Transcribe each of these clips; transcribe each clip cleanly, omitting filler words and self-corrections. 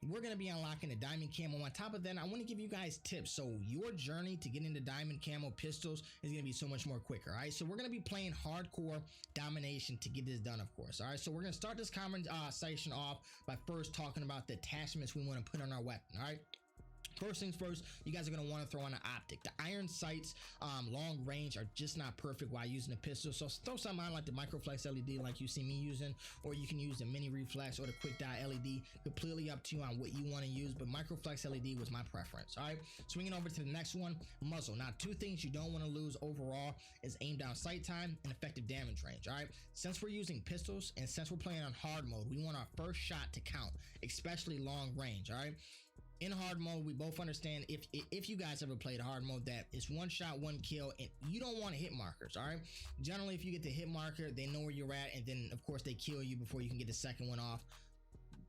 we're going to be unlocking the diamond camo. On top of that, I want to give you guys tips so your journey to get into diamond camo pistols is going to be so much more quicker. All right, so we're going to be playing hardcore domination to get this done, of course. All right, so we're going to start this conversation off by first talking about the attachments we want to put on our weapon. All right, first things first, you guys are going to want to throw on an optic. The iron sights, long range, are just not perfect while using a pistol. So throw something on like the microflex LED like you see me using, or you can use the mini reflex or the quick dot LED. Completely up to you on what you want to use, but microflex LED was my preference. All right, swinging over to the next one, muzzle. Now, two things you don't want to lose overall is aim down sight time and effective damage range. All right, since we're using pistols and since we're playing on hard mode, we want our first shot to count, especially long range. All right, in hard mode, we both understand, if you guys ever played hard mode, that it's one shot, one kill, and you don't want hit markers. All right, generally if you get the hit marker, they know where you're at, and then of course they kill you before you can get the second one off,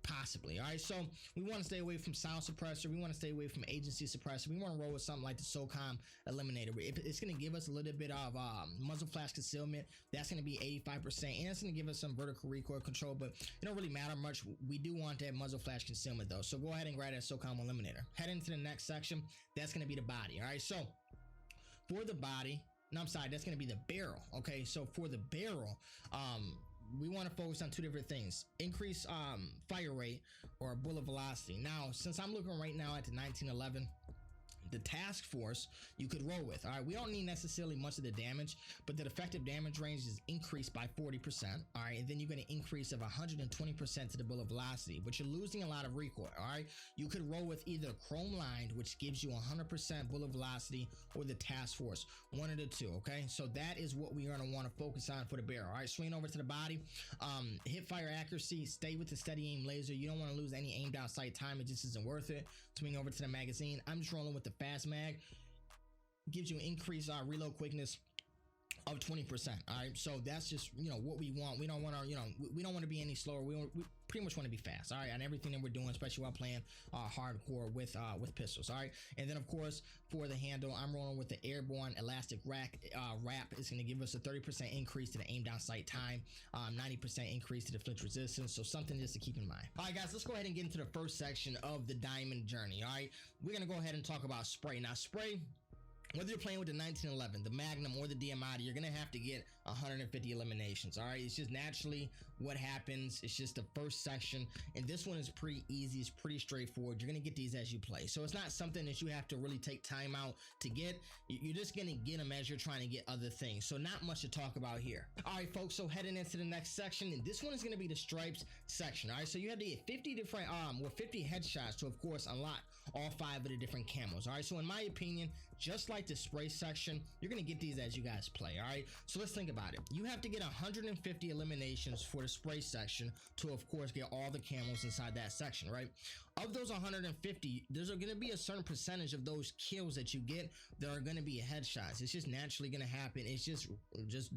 possibly. All right, so we want to stay away from sound suppressor, we want to stay away from agency suppressor, we want to roll with something like the SOCOM eliminator. It's going to give us a little bit of muzzle flash concealment. That's going to be 85%, and it's going to give us some vertical recoil control, but it don't really matter much. We do want that muzzle flash concealment though, so go ahead and grab that SOCOM eliminator. Head into the next section. That's going to be the body. All right, so for the body, no, I'm sorry, that's going to be the barrel. Okay, so for the barrel, we want to focus on two different things: increase fire rate or bullet velocity. Now, since I'm looking right now at the 1911, the task force you could roll with. All right, we don't need necessarily much of the damage, but the effective damage range is increased by 40%. All right, and then you're going to increase of 120% to the bullet velocity, but you're losing a lot of recoil. All right, you could roll with either chrome lined, which gives you 100% bullet velocity, or the task force, one of the two. Okay, so that is what we're going to want to focus on for the barrel. All right, swing over to the body. Hip fire accuracy, stay with the steady aim laser. You don't want to lose any aim down sight time, it just isn't worth it. Swing over to the magazine. I'm just rolling with the fast mag. Gives you an increased reload quickness of 20%. All right, so that's just, you know, what we want. We don't want to, you know, we don't want to be any slower. We pretty much want to be fast. All right, on everything that we're doing, especially while playing hardcore with pistols. All right, and then of course for the handle, I'm rolling with the airborne elastic wrap. It's going to give us a 30% increase to the aim down sight time, 90% increase to the flinch resistance. So something just to keep in mind. All right, guys, let's go ahead and get into the first section of the diamond journey. All right, we're going to go ahead and talk about spray. Now, spray, whether you're playing with the 1911, the Magnum, or the DMI, you're going to have to get 150 eliminations. All right, it's just naturally what happens. It's just the first section, and this one is pretty easy. It's pretty straightforward. You're going to get these as you play, so it's not something that you have to really take time out to get. You're just going to get them as you're trying to get other things, so not much to talk about here. All right, folks, so heading into the next section, and this one is going to be the stripes section. All right, so you have to get 50 different 50 headshots to of course unlock all 5 of the different camos. All right, so in my opinion, just like the spray section, you're going to get these as you guys play. All right, so let's think about it. You have to get 150 eliminations for the spray section to of course get all the camos inside that section, right? Of those 150, there's going to be a certain percentage of those kills that you get that are going to be headshots. It's just naturally going to happen. It's just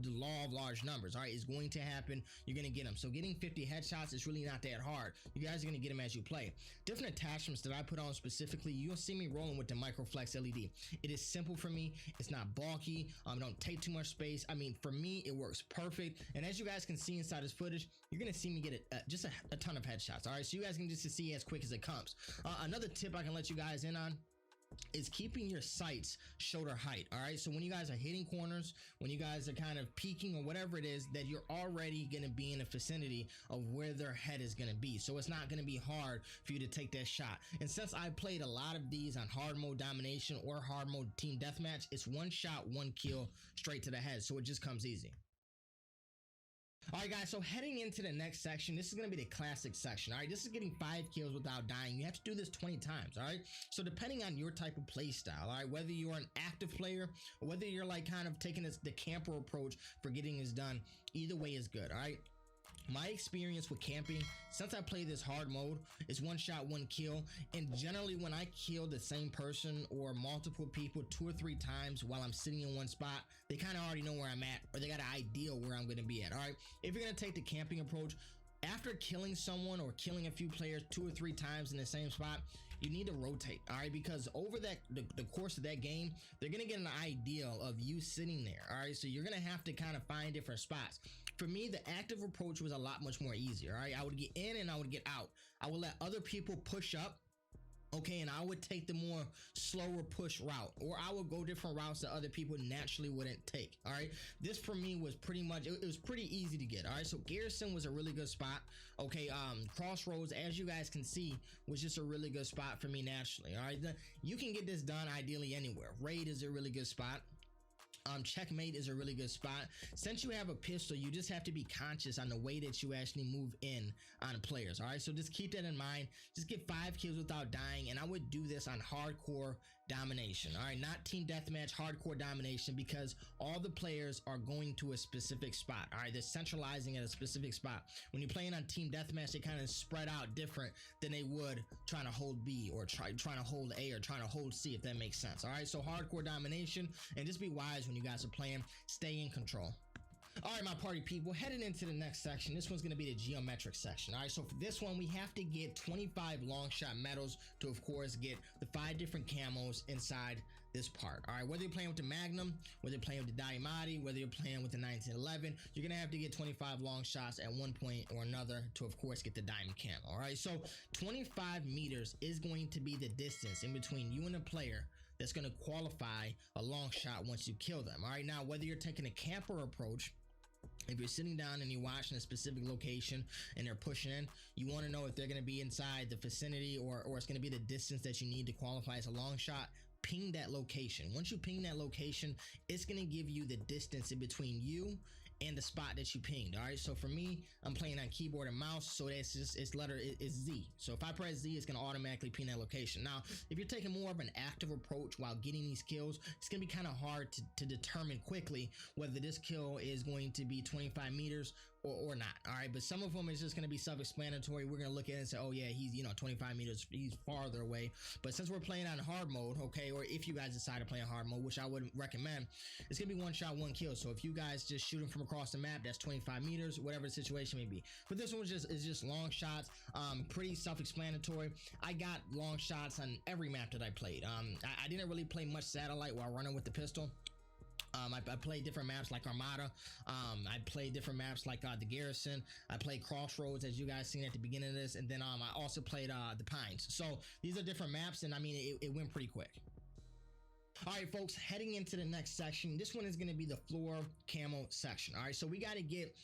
the law of large numbers. All right, it's going to happen. You're going to get them. So getting 50 headshots is really not that hard. You guys are going to get them as you play. Different attachments that I put on specifically, you'll see me rolling with the microflex LED. It is simple for me. It's not bulky. Don't take too much space. I mean, for me, it works perfect. And as you guys can see inside this footage, you're going to see me get just a ton of headshots. All right, so you guys can just see as quick as it comes. Another tip I can let you guys in on is keeping your sights shoulder height. All right, so when you guys are hitting corners, when you guys are kind of peeking or whatever it is, that you're already going to be in the vicinity of where their head is going to be, so it's not going to be hard for you to take that shot. And since I played a lot of these on hard mode domination or hard mode team deathmatch, it's one shot, one kill straight to the head, so it just comes easy. All right, guys, so heading into the next section, this is going to be the classic section. All right, this is getting 5 kills without dying. You have to do this 20 times. All right, so depending on your type of play style, all right, whether you're an active player or whether you're like kind of taking the camper approach for getting this done, either way is good. All right, my experience with camping since I play this hard mode is one shot, one kill. And generally when I kill the same person or multiple people 2 or 3 times while I'm sitting in one spot, they kind of already know where I'm at, or they got an idea where I'm going to be at. All right, if you're going to take the camping approach, after killing someone or killing a few players 2 or 3 times in the same spot, you need to rotate, all right, because over the course of that game, they're gonna get an idea of you sitting there, all right. So you're gonna have to kind of find different spots. For me, the active approach was a lot much more easier, all right. I would get in and I would get out. I would let other people push up, okay, and I would take the more slower push route, or I would go different routes that other people naturally wouldn't take. All right, this for me was pretty much, it was pretty easy to get. All right, so Garrison was a really good spot. Okay, Crossroads, as you guys can see, was just a really good spot for me naturally. All right, you can get this done ideally anywhere. Raid is a really good spot. Checkmate is a really good spot. Since you have a pistol, you just have to be conscious on the way that you actually move in on players. All right, so just keep that in mind. Just get 5 kills without dying, and I would do this on hardcore domination. All right, not team deathmatch, hardcore domination, because all the players are going to a specific spot. All right, they're centralizing at a specific spot. When you're playing on team deathmatch, they kind of spread out different than they would trying to hold B or trying to hold A or trying to hold C, if that makes sense. All right, so hardcore domination, and just be wise when you guys are playing. Stay in control. All right, my party people, heading into the next section. This one's going to be the geometric section. All right, so for this one, we have to get 25 long shot medals to, of course, get the 5 different camos inside this part. All right, whether you're playing with the Magnum, whether you're playing with the Diamati, whether you're playing with the 1911, you're going to have to get 25 long shots at one point or another to, of course, get the diamond camo. All right, so 25 meters is going to be the distance in between you and the player that's going to qualify a long shot once you kill them. All right, now whether you're taking a camper approach, if you're sitting down and you're watching a specific location and they're pushing in, you want to know if they're going to be inside the vicinity or it's going to be the distance that you need to qualify as a long shot. Ping that location. Once you ping that location, it's going to give you the distance in between you and the spot that you pinged. All right, so for me, I'm playing on keyboard and mouse, so it's just it's Z. So if I press Z, it's going to automatically ping that location. Now if you're taking more of an active approach while getting these kills, it's going to be kind of hard to determine quickly whether this kill is going to be 25 meters or not. All right, but some of them is just going to be self-explanatory. We're going to look at it and say, oh yeah, he's 25 meters, he's farther away. But since we're playing on hard mode, okay, or if you guys decide to play on hard mode, which I wouldn't recommend, it's going to be one shot, one kill. So if you guys just shoot him from across the map, that's 25 meters, whatever the situation may be. But this one is just long shots, pretty self-explanatory. I got long shots on every map that I played. I didn't really play much satellite while running with the pistol. I played different maps like Armada. I played different maps like the Garrison. I played Crossroads, as you guys seen at the beginning of this, and then I also played the Pines. So these are different maps, and I mean it went pretty quick. All right, folks, heading into the next section, this one is going to be the Flora Camo section. All right, so we got to get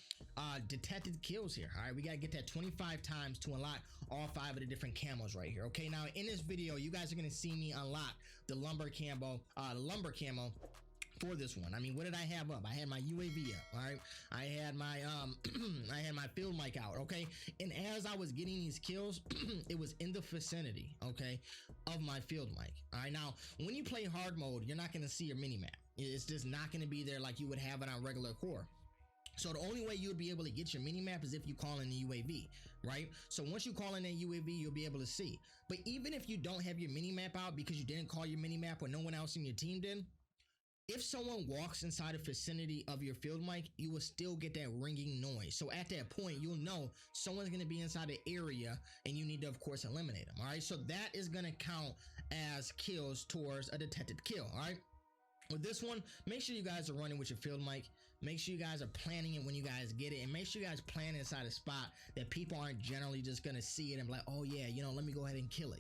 detected kills here. All right, we got to get that 25 times to unlock all 5 of the different camos right here. Okay, now in this video, you guys are going to see me unlock the lumber camo for this one. I mean, what did I have up? I had my UAV up. All right, I had my I had my field mic out. Okay, and as I was getting these kills, it was in the vicinity, okay, of my field mic. All right, now when you play hard mode, you're not going to see your mini map. It's just not going to be there like you would have it on regular core. So the only way you would be able to get your mini map is if you call in the UAV, right? So once you call in that UAV, you'll be able to see. But even if you don't have your mini map out because you didn't call your mini map or no one else in your team did, if someone walks inside the vicinity of your field mic, you will still get that ringing noise. So at that point, you'll know someone's going to be inside the area and you need to, of course, eliminate them. All right, so that is going to count as kills towards a detected kill. All right. With this one, make sure you guys are running with your field mic. Make sure you guys are planning it when you guys get it, and make sure you guys plan inside a spot that people aren't generally just gonna see it and be like, oh yeah, let me go ahead and kill it.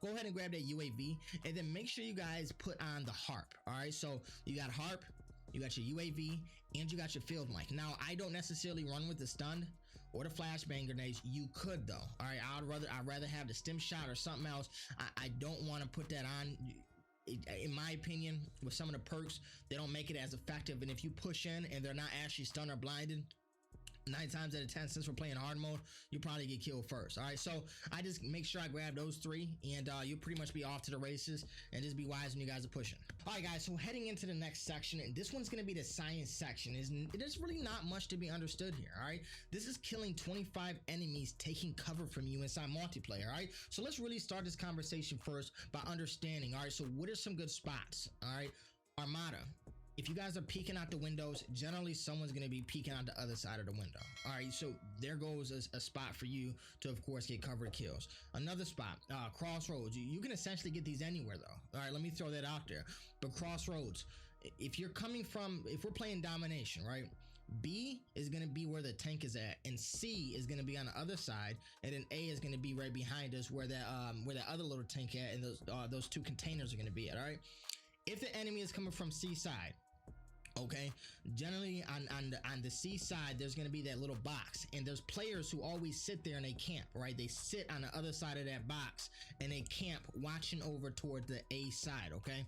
Go ahead and grab that UAV, and then make sure you guys put on the harp. All right, so you got harp, you got your UAV, and you got your field mic. Now, I don't necessarily run with the stun or the flashbang grenades. You could though. All right, I'd rather have the stim shot or something else. I don't want to put that on. In my opinion, with some of the perks, they don't make it as effective. And if you push in and they're not actually stunned or blinded, 9 times out of 10, since we're playing hard mode, you probably get killed first. All right, so I just make sure I grab those 3, and you'll pretty much be off to the races. And just be wise when you guys are pushing. All right, guys, so heading into the next section, and this one's going to be the science section. There's really not much to be understood here. All right, this is killing 25 enemies taking cover from you inside multiplayer. All right, so let's really start this conversation first by understanding. All right, so what are some good spots? All right, Armada. if you guys are peeking out the windows, generally someone's going to be peeking out the other side of the window. All right, so there goes a spot for you to, of course, get covered kills. Another spot, crossroads. You can essentially get these anywhere, though. All right, let me throw that out there. But crossroads, if you're coming from, if we're playing domination, right? B is going to be where the tank is at, and C is going to be on the other side, and then A is going to be right behind us where that other little tank at, and those two containers are going to be at. All right, if the enemy is coming from C side, okay, generally on the C side, there's going to be that little box, and there's players who always sit there and they camp, right? They sit on the other side of that box and they camp watching over toward the A side, okay?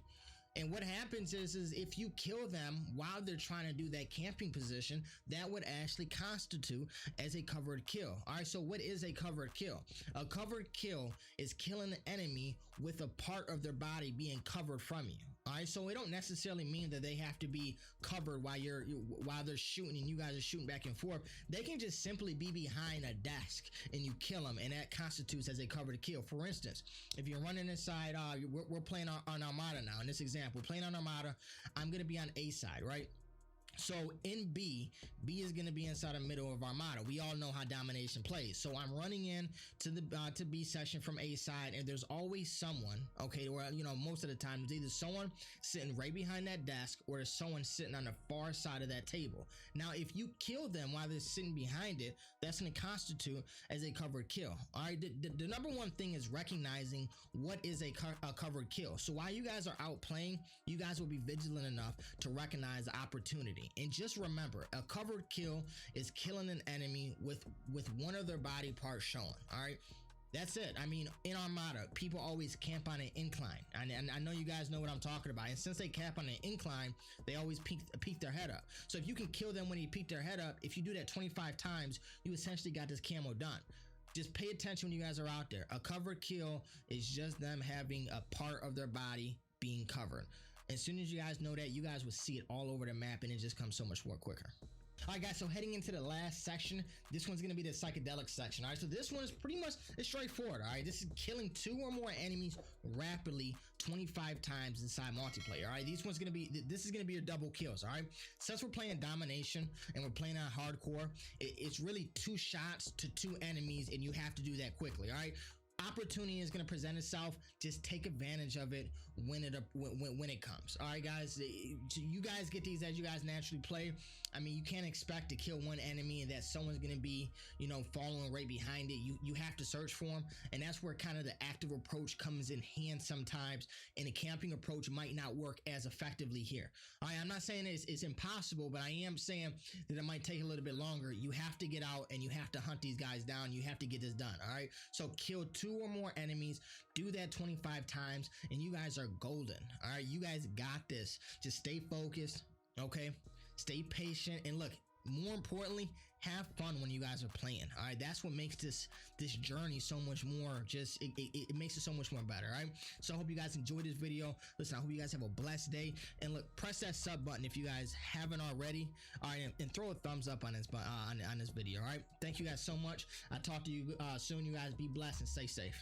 And what happens is if you kill them while they're trying to do that camping position, that would actually constitute as a covered kill. All right, so what is a covered kill? A covered kill is killing the enemy with a part of their body being covered from you. All right, so it don't necessarily mean that they have to be covered while they're shooting and you guys are shooting back and forth. They can just simply be behind a desk and you kill them, and that constitutes as a covered kill. For instance, if you're running inside, we're playing on Armada now. In this example, we're playing on Armada. I'm gonna be on A side, right? So in B is going to be inside the middle of Armada. We all know how domination plays. So I'm running in to the to B section from A side, and there's always someone, okay, or most of the time it's either someone sitting right behind that desk or there's someone sitting on the far side of that table. Now, if you kill them while they're sitting behind it, that's going to constitute as a covered kill. All right, the number one thing is recognizing what is a covered kill. So while you guys are out playing, you guys will be vigilant enough to recognize the opportunity. And just remember, a covered kill is killing an enemy with one of their body parts showing. All right, that's it. I mean, in Armada, people always camp on an incline, and I know you guys know what I'm talking about. And since they camp on an incline, they always peek their head up. So if you can kill them when they peek their head up, if you do that 25 times, you essentially got this camo done. Just pay attention when you guys are out there. A covered kill is just them having a part of their body being covered. As soon as you guys know that, you guys will see it all over the map, and it just comes so much more quicker. All right, guys, so heading into the last section, this one's going to be the psychedelic section. All right, so this one is pretty much straightforward. All right, this is killing 2 or more enemies rapidly 25 times inside multiplayer. All right, this is going to be your double kills. All right, since we're playing domination and we're playing on hardcore, it's really 2 shots to 2 enemies, and you have to do that quickly. All right, opportunity is going to present itself. Just take advantage of it when it comes. All right, guys, you guys get these as you guys naturally play. I mean, you can't expect to kill one enemy and that someone's going to be following right behind it. You have to search for them, and that's where kind of the active approach comes in hand sometimes, and a camping approach might not work as effectively here. All right, I'm not saying it's impossible, but I am saying that it might take a little bit longer. You have to get out and you have to hunt these guys down. You have to get this done. All right, so kill 2 or more enemies, do that 25 times, and you guys are golden. All right, you guys got this. Just stay focused, okay? Stay patient, and look, more importantly, have fun when you guys are playing. All right, that's what makes this journey so much more, it makes it so much more better. All right, so I hope you guys enjoyed this video. Listen, I hope you guys have a blessed day, and look, press that sub button if you guys haven't already. All right, and throw a thumbs up on this video. All right, thank you guys so much. I'll talk to you soon. You guys be blessed and stay safe.